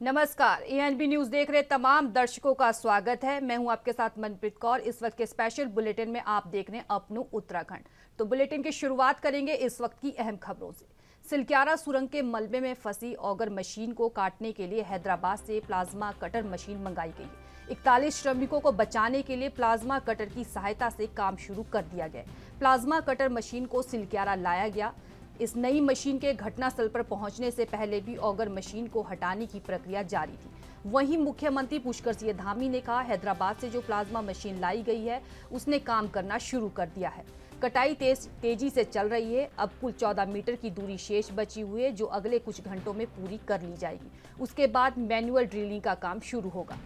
नमस्कार, ANB news देख रहे तमाम दर्शकों का स्वागत है। मैं हूं आपके साथ मनप्रीत कौर। इस वक्त के स्पेशल बुलेटिन में आप देख रहे हैं अपनू उत्तराखंड। तो बुलेटिन की शुरुआत करेंगे इस वक्त की अहम खबरों से। सिलक्यारा सुरंग के मलबे में फंसी ऑगर मशीन को काटने के लिए हैदराबाद से प्लाज्मा कटर मशीन मंगाई गई है। 41 श्रमिकों को बचाने के लिए प्लाज्मा कटर की सहायता से काम शुरू कर दिया गया। प्लाज्मा कटर मशीन को सिलक्यारा लाया गया। इस नई मशीन के घटनास्थल पर पहुंचने से पहले भी ऑगर मशीन को हटाने की प्रक्रिया जारी थी। वहीं मुख्यमंत्री पुष्कर सिंह धामी ने कहा, हैदराबाद से जो प्लाज्मा मशीन लाई गई है उसने काम करना शुरू कर दिया है। कटाई तेजी से चल रही है। अब कुल 14 मीटर की दूरी शेष बची हुई है, जो अगले कुछ घंटों में पूरी कर ली जाएगी। उसके बाद मैनुअल ड्रिलिंग का काम शुरू होगा।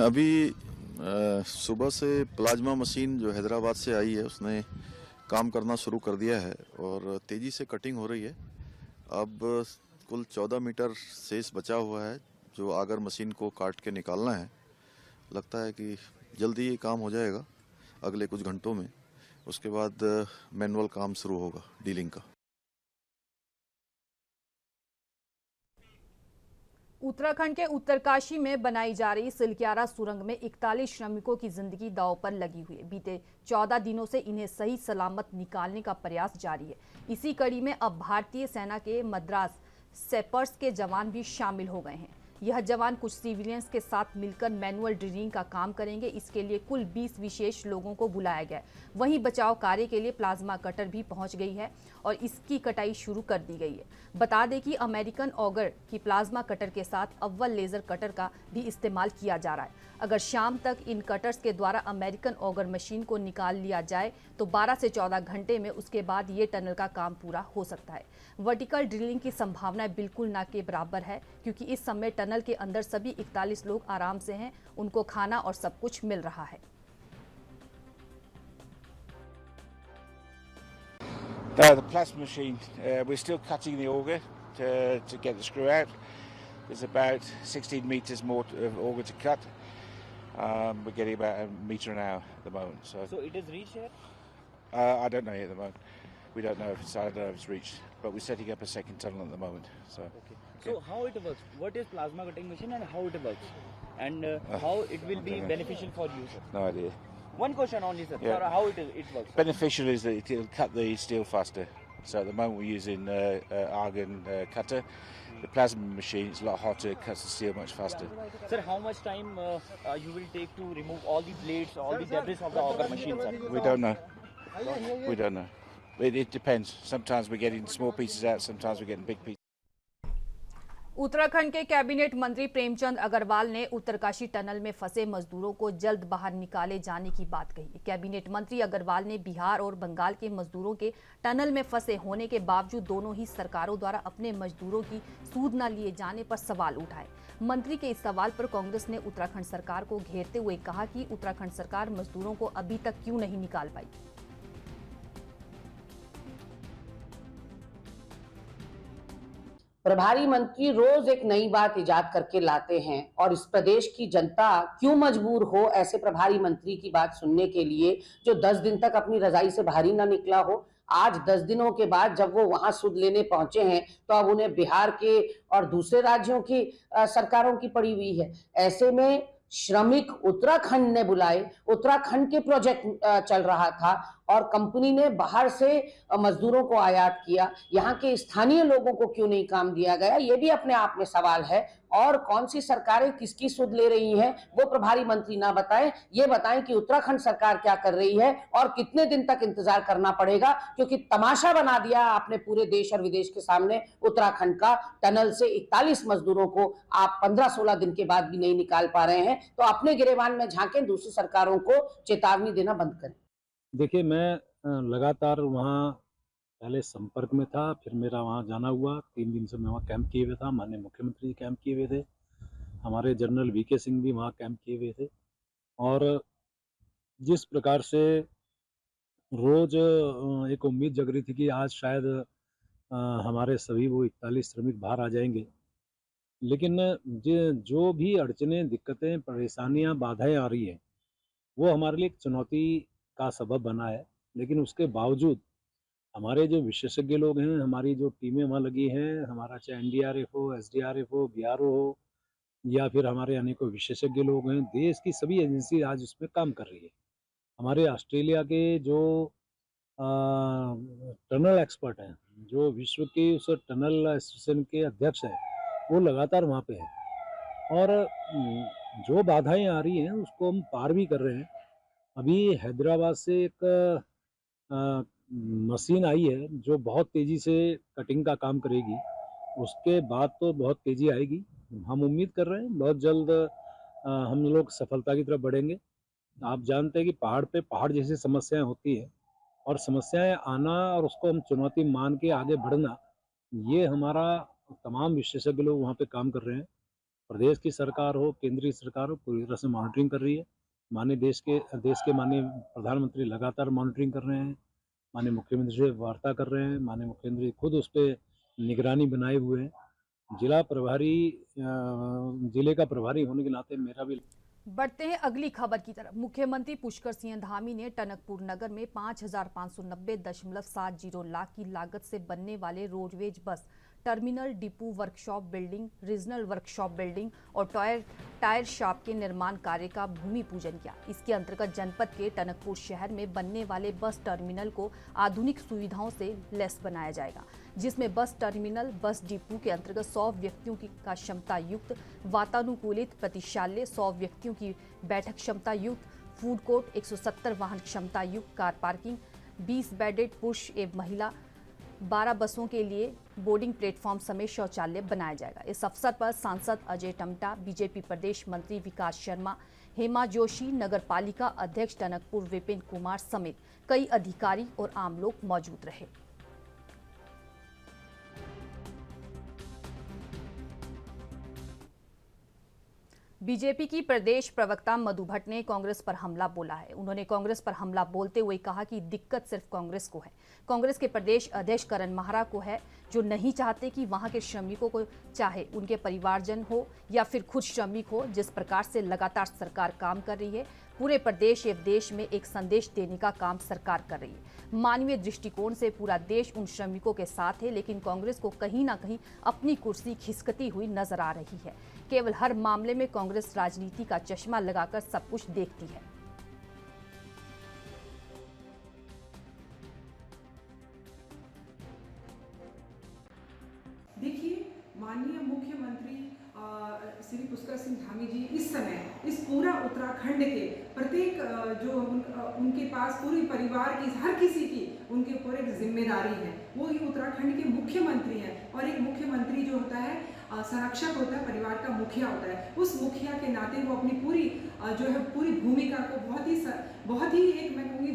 अभी सुबह से प्लाज्मा मशीन जो हैदराबाद से आई है उसने काम करना शुरू कर दिया है और तेज़ी से कटिंग हो रही है। अब कुल 14 मीटर शेष बचा हुआ है जो आगर मशीन को काट के निकालना है। लगता है कि जल्दी ये काम हो जाएगा अगले कुछ घंटों में। उसके बाद मैनुअल काम शुरू होगा डीलिंग का। उत्तराखंड के उत्तरकाशी में बनाई जा रही सिलक्यारा सुरंग में 41 श्रमिकों की जिंदगी दांव पर लगी हुई है। बीते 14 दिनों से इन्हें सही सलामत निकालने का प्रयास जारी है। इसी कड़ी में अब भारतीय सेना के मद्रास सेपर्स के जवान भी शामिल हो गए हैं। यह जवान कुछ सिविलियंस के साथ मिलकर मैनुअल ड्रिलिंग का काम करेंगे। इसके लिए कुल 20 विशेष लोगों को बुलाया गया है। वहीं बचाव कार्य के लिए प्लाज्मा कटर भी पहुंच गई है और इसकी कटाई शुरू कर दी गई है। बता दें कि अमेरिकन ऑगर की प्लाज्मा कटर के साथ अव्वल लेजर कटर का भी इस्तेमाल किया जा रहा है। अगर शाम तक इन कटर्स के द्वारा अमेरिकन ऑगर मशीन को निकाल लिया जाए तो 12 से 14 घंटे में उसके बाद ये टनल का काम पूरा हो सकता है। वर्टिकल ड्रिलिंग की संभावना बिल्कुल ना के बराबर है, क्योंकि इस समय टनल के अंदर सभी 41 लोग आराम से हैं। उनको खाना और सब कुछ मिल रहा है। The plasma machine, we're still cutting the auger to get the screw out. There's about 16 meters more of auger to cut. We're getting about a meter an hour at the moment. So it is reached here? I don't know yet at the moment. We don't know if it's reached, but we're setting up a second tunnel at the moment. Okay. So how it works? What is plasma cutting machine and how it works? And how it will be beneficial for you, sir? No idea. One question only, sir. Yeah. For how it works? Beneficial is that it'll cut the steel faster. So at the moment we're using argon cutter. The plasma machine is a lot hotter, it cuts the steel much faster. Sir, how much time you will take to remove all the blades, all the debris of the auger machine, sir? We don't know. We don't know. It depends. Sometimes we're getting small pieces out, sometimes we're getting big pieces. Uttarakhand के cabinet मंत्री प्रेमचंद अग्रवाल ने Uttarkashi tunnel में फंसे मजदूरों को जल्द बाहर निकाले जाने की बात कही। कैबिनेट मंत्री अग्रवाल ने बिहार और बंगाल के मजदूरों के टनल में फंसे होने के बावजूद दोनों ही सरकारों द्वारा अपने मजदूरों की सूद न लिए जाने पर सवाल उठाए। मंत्री के इस सवाल पर कांग्रेस ने उत्तराखंड सरकार को घेरते हुए कहा कि उत्तराखंड सरकार मजदूरों को अभी तक क्यों नहीं निकाल पाई। प्रभारी मंत्री रोज एक नई बात इजाद करके लाते हैं और इस प्रदेश की जनता क्यों मजबूर हो ऐसे प्रभारी मंत्री की बात सुनने के लिए, जो 10 दिन तक अपनी रजाई से बाहर ही ना निकला हो। आज 10 दिनों के बाद जब वो वहां सुध लेने पहुंचे हैं तो अब उन्हें बिहार के और दूसरे राज्यों की सरकारों की पड़ी हुई है। ऐसे में श्रमिक उत्तराखंड ने बुलाए, उत्तराखंड के प्रोजेक्ट चल रहा था और कंपनी ने बाहर से मजदूरों को आयात किया। यहाँ के स्थानीय लोगों को क्यों नहीं काम दिया गया, ये भी अपने आप में सवाल है। और कौन सी सरकारें किसकी सुध ले रही हैं वो प्रभारी मंत्री ना बताएं, ये बताएं कि उत्तराखंड सरकार क्या कर रही है और कितने दिन तक इंतजार करना पड़ेगा, क्योंकि तमाशा बना दिया आपने पूरे देश और विदेश के सामने उत्तराखंड का। टनल से 41 मजदूरों को आप 15-16 दिन के बाद भी नहीं निकाल पा रहे हैं, तो अपने गिरेबान में झांकें, दूसरी सरकारों को चेतावनी देना बंद करें। देखिए, मैं लगातार वहाँ पहले संपर्क में था, फिर मेरा वहाँ जाना हुआ। 3 दिन से मैं वहाँ कैंप किए हुए था। माननीय मुख्यमंत्री जी कैंप किए हुए थे, हमारे जनरल वीके सिंह भी वहाँ कैंप किए हुए थे। और जिस प्रकार से रोज एक उम्मीद जग रही थी कि आज शायद हमारे सभी वो 41 श्रमिक बाहर आ जाएंगे, लेकिन जो भी अड़चनें, दिक्कतें, परेशानियाँ, बाधाएं आ रही हैं, वो हमारे लिए एक चुनौती का सबब बना है। लेकिन उसके बावजूद हमारे जो विशेषज्ञ लोग हैं, हमारी जो टीमें वहाँ लगी हैं, हमारा चाहे एनडीआरएफ हो, एसडीआरएफ हो, बीआरओ हो या फिर हमारे अनेकों विशेषज्ञ लोग हैं, देश की सभी एजेंसी आज उसमें काम कर रही है। हमारे ऑस्ट्रेलिया के जो अ, टनल एक्सपर्ट हैं, जो विश्व के उस टनल एसोसिएशन के अध्यक्ष हैं, वो लगातार वहाँ पे हैं और जो बाधाएँ आ रही हैं, उसको हम पार भी कर रहे हैं। अभी हैदराबाद से एक अ, मशीन आई है जो बहुत तेज़ी से कटिंग का काम करेगी। उसके बाद तो बहुत तेज़ी आएगी। हम उम्मीद कर रहे हैं बहुत जल्द हम लोग सफलता की तरफ बढ़ेंगे। आप जानते हैं कि पहाड़ पे पहाड़ जैसी समस्याएँ होती हैं और समस्याएँ आना और उसको हम चुनौती मान के आगे बढ़ना, ये हमारा तमाम विशेषज्ञ लोग वहाँ पे काम कर रहे हैं। प्रदेश की सरकार हो, केंद्रीय सरकार हो, पूरी तरह से मॉनिटरिंग कर रही है। माननीय देश के माननीय प्रधानमंत्री लगातार मॉनिटरिंग कर रहे हैं। माननीय मुख्यमंत्री से वार्ता कर रहे हैं। माननीय मुख्यमंत्री खुद उस पे निगरानी बनाए हुए हैं। जिला प्रभारी जिले का प्रभारी होने के नाते मेरा भी बढ़ते हैं अगली खबर की तरफ। मुख्यमंत्री पुष्कर सिंह धामी ने टनकपुर नगर में 5,590.70 लाख की लागत से बनने वाले roadways bus terminal, depot, workshop building, regional workshop building और टायर शॉप के निर्माण कार्य का भूमि पूजन किया। इसके अंतर्गत जनपद के टनकपुर शहर में बनने वाले बस टर्मिनल को आधुनिक सुविधाओं से लैस बनाया जाएगा, जिसमें बस टर्मिनल, बस डिपो के अंतर्गत 100 व्यक्तियों का क्षमता युक्त वातानुकूलित प्रतिशाल्य, 100 व्यक्तियों की बैठक क्षमता युक्त फूड कोर्ट, 170 वाहन क्षमता युक्त कार पार्किंग, 20 बेडेड पुरुष एवं महिला, 12 बसों के लिए बोर्डिंग प्लेटफॉर्म समेत शौचालय बनाया जाएगा। इस अवसर पर सांसद अजय टमटा, बीजेपी प्रदेश मंत्री विकास शर्मा, हेमा जोशी, नगर पालिका अध्यक्ष टनकपुर विपिन कुमार समेत कई अधिकारी और आम लोग मौजूद रहे। बीजेपी की प्रदेश प्रवक्ता मधु भट्ट ने कांग्रेस पर हमला बोला है। उन्होंने कांग्रेस पर हमला बोलते हुए कहा कि दिक्कत सिर्फ कांग्रेस को है। कांग्रेस के प्रदेश अध्यक्ष करण माहरा को है, जो नहीं चाहते कि वहां के श्रमिकों को, चाहे उनके परिवारजन हो या फिर खुद श्रमिक हो, जिस प्रकार से लगातार सरकार काम कर रही है, पूरे प्रदेश एवं देश में एक संदेश देने का काम सरकार कर रही है। मानवीय दृष्टिकोण से पूरा देश उन श्रमिकों के साथ है, लेकिन कांग्रेस को कहीं ना कहीं अपनी कुर्सी खिसकती हुई नजर आ रही है। केवल हर मामले में कांग्रेस राजनीति का चश्मा लगाकर सब कुछ देखती है। देखिए, माननीय मुख्यमंत्री श्री पुष्कर सिंह धामी जी इस समय इस पूरा उत्तराखंड के प्रत्येक जो उनके पास पूरी परिवार की, हर किसी की उनके ऊपर एक जिम्मेदारी है। वो ये उत्तराखंड के मुख्यमंत्री हैं और एक मुख्यमंत्री जो होता है संरक्षक होता है, परिवार का मुखिया होता है। उस मुखिया के नाते वो अपनी पूरी जो है पूरी भूमिका को बहुत ही एक मैं कहूँगी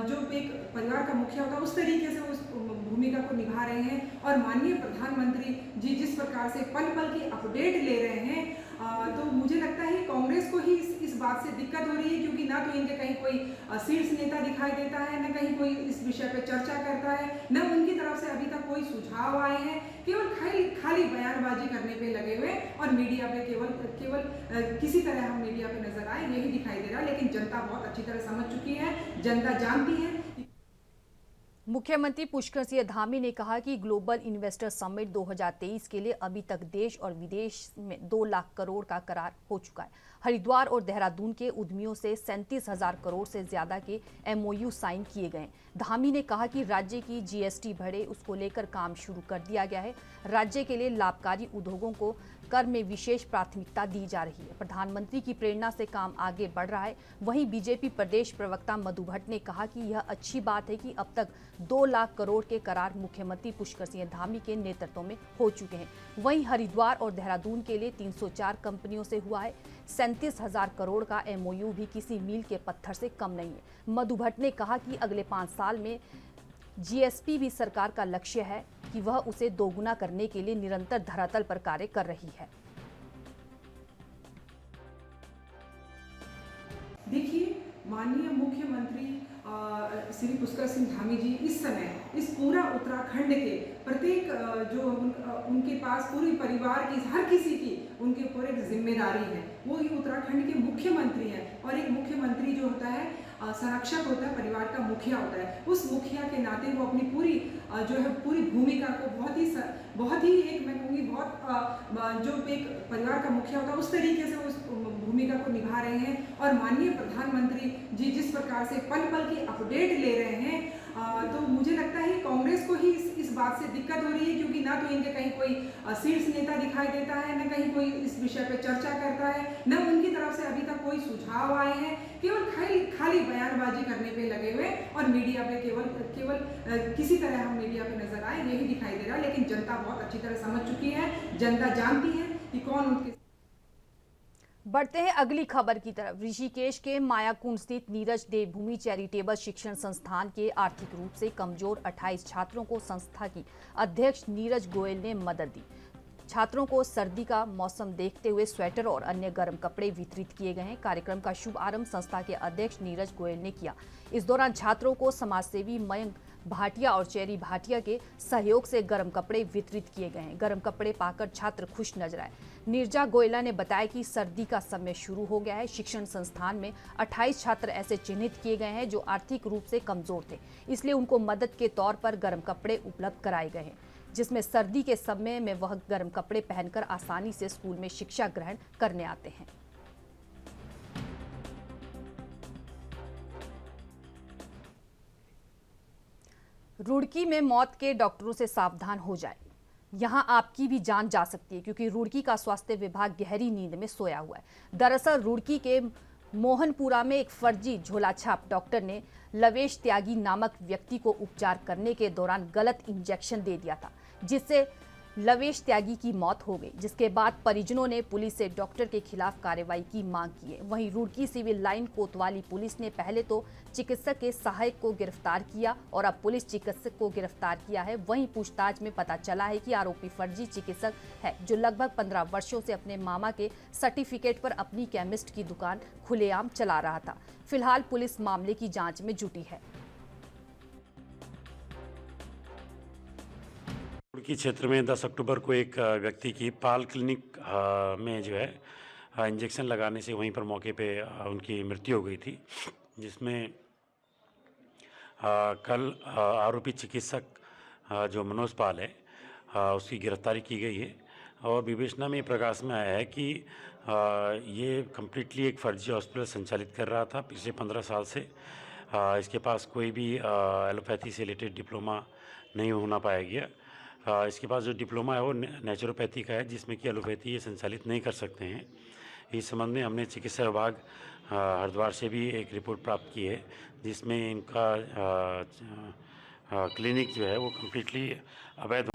जो एक परिवार का मुखिया होता है उस तरीके से उस भूमिका को निभा रहे हैं। और माननीय प्रधानमंत्री जी जिस प्रकार से पल पल की अपडेट ले रहे हैं, तो मुझे लगता है कांग्रेस को ही इस बात से दिक्कत हो रही है, क्योंकि ना तो इनके कहीं कोई शीर्ष नेता दिखाई देता है, न कहीं कोई इस विषय पर चर्चा करता है, न उनकी तरफ से अभी तक कोई सुझाव आए हैं। केवल खाली बयानबाजी करने पे लगे हुए और मीडिया पे केवल किसी तरह हम मीडिया पे नजर आए यही दिखाई दे रहा है। लेकिन जनता बहुत अच्छी तरह समझ चुकी है, जनता जानती है। मुख्यमंत्री पुष्कर सिंह धामी ने कहा कि ग्लोबल इन्वेस्टर समिट 2023 के लिए अभी तक देश और विदेश में 2 लाख करोड़ का करार हो चुका है। हरिद्वार और देहरादून के उद्यमियों से 37,000 करोड़ से ज्यादा के MOU साइन किए गए। धामी ने कहा कि राज्य की GST बढ़े, उसको लेकर काम शुरू कर दिया गया है। राज्य के लिए लाभकारी उद्योगों को कर में विशेष प्राथमिकता दी जा रही है। प्रधानमंत्री की प्रेरणा से काम आगे बढ़ रहा है। वहीं बीजेपी प्रदेश प्रवक्ता मधु भट्ट ने कहा कि यह अच्छी बात है कि अब तक 2 लाख करोड़ के करार मुख्यमंत्री पुष्कर सिंह धामी के नेतृत्व में हो चुके हैं। वहीं हरिद्वार और देहरादून के लिए 304 कंपनियों से हुआ है। 37,000 करोड़ का MOU भी किसी मील के पत्थर से कम नहीं है। मधु भट्ट ने कहा कि अगले 5 साल में GSP भी सरकार का लक्ष्य है कि वह उसे दोगुना करने के लिए निरंतर धरातल पर कार्य कर रही है। देखिए, माननीय मुख्यमंत्री श्री पुष्कर सिंह धामी जी इस समय इस पूरा उत्तराखंड के प्रत्येक जो उनके पास पूरी परिवार की, हर किसी की उनके ऊपर एक जिम्मेदारी है। वो ये उत्तराखंड के मुख्यमंत्री हैं और एक मुख्यमंत्री जो होता है संरक्षक होता है, परिवार का मुखिया होता है। उस मुखिया के नाते वो अपनी पूरी भूमिका को बहुत ही एक मैं कहूँगी जो एक परिवार का मुखिया होता है उस तरीके से उस भूमिका को निभा रहे हैं। और माननीय प्रधानमंत्री जी जिस प्रकार से पल पल की अपडेट ले रहे हैं, तो मुझे लगता है कांग्रेस को ही इस बात से दिक्कत हो रही है, क्योंकि ना तो इनके कहीं कोई शीर्ष नेता दिखाई देता है, न कहीं कोई इस विषय पे चर्चा करता है, न उनकी तरफ से अभी तक कोई सुझाव आए हैं। केवल खाली बयानबाजी करने पे लगे हुए और मीडिया पे केवल किसी तरह हम मीडिया पे नजर आए यही दिखाई दे रहा है। लेकिन जनता बहुत अच्छी तरह समझ चुकी है, जनता जानती है कि कौन उनके। बढ़ते हैं अगली खबर की तरफ। ऋषिकेश के मायाकुंड स्थित नीरज देवभूमि चैरिटेबल शिक्षण संस्थान के आर्थिक रूप से कमजोर 28 छात्रों को संस्था की अध्यक्ष नीरज गोयल ने मदद दी। छात्रों को सर्दी का मौसम देखते हुए स्वेटर और अन्य गर्म कपड़े वितरित किए गए हैं। कार्यक्रम का शुभारंभ संस्था के अध्यक्ष नीरज गोयल ने किया। इस दौरान छात्रों को समाजसेवी मयंक भाटिया और चेरी भाटिया के सहयोग से गर्म कपड़े वितरित किए गए हैं। गर्म कपड़े पाकर छात्र खुश नजर आए। नीरजा गोयला ने बताया कि सर्दी का समय शुरू हो गया है। शिक्षण संस्थान में 28 छात्र ऐसे चिन्हित किए गए हैं जो आर्थिक रूप से कमजोर थे, इसलिए उनको मदद के तौर पर गर्म कपड़े उपलब्ध कराए गए हैं, जिसमें सर्दी के समय में वह गर्म कपड़े पहनकर आसानी से स्कूल में शिक्षा ग्रहण करने आते हैं। रुड़की में मौत के डॉक्टरों से सावधान हो जाए, यहां आपकी भी जान जा सकती है, क्योंकि रुड़की का स्वास्थ्य विभाग गहरी नींद में सोया हुआ है। दरअसल रुड़की के मोहनपुरा में एक फर्जी झोलाछाप डॉक्टर ने लवेश त्यागी नामक व्यक्ति को उपचार करने के दौरान गलत इंजेक्शन दे दिया था, जिससे लवेश त्यागी की मौत हो गई, जिसके बाद परिजनों ने पुलिस से डॉक्टर के खिलाफ कार्रवाई की मांग की है। वहीं रुड़की सिविल लाइन कोतवाली पुलिस ने पहले तो चिकित्सक के सहायक को गिरफ्तार किया और अब पुलिस चिकित्सक को गिरफ्तार किया है। वहीं पूछताछ में पता चला है कि आरोपी फर्जी चिकित्सक है, जो लगभग 15 वर्षों से अपने मामा के सर्टिफिकेट पर अपनी केमिस्ट की दुकान खुलेआम चला रहा था। फिलहाल पुलिस मामले की जांच में जुटी है। रुड़की क्षेत्र में 10 अक्टूबर को एक व्यक्ति की पाल क्लिनिक में जो है इंजेक्शन लगाने से वहीं पर मौके पे उनकी मृत्यु हो गई थी, जिसमें कल आरोपी चिकित्सक जो मनोज पाल है उसकी गिरफ्तारी की गई है। और विवेचना में प्रकाश में आया है कि ये कम्प्लीटली एक फर्जी हॉस्पिटल संचालित कर रहा था पिछले 15 साल से। इसके पास कोई भी एलोपैथी से रिलेटेड डिप्लोमा नहीं होना पाया गया। इसके पास जो डिप्लोमा है वो नेचुरोपैथी का है, जिसमें कि एलोपैथी ये संचालित नहीं कर सकते हैं। इस संबंध में हमने चिकित्सा विभाग हरिद्वार से भी एक रिपोर्ट प्राप्त की है, जिसमें इनका क्लिनिक जो है वो कम्प्लीटली अवैध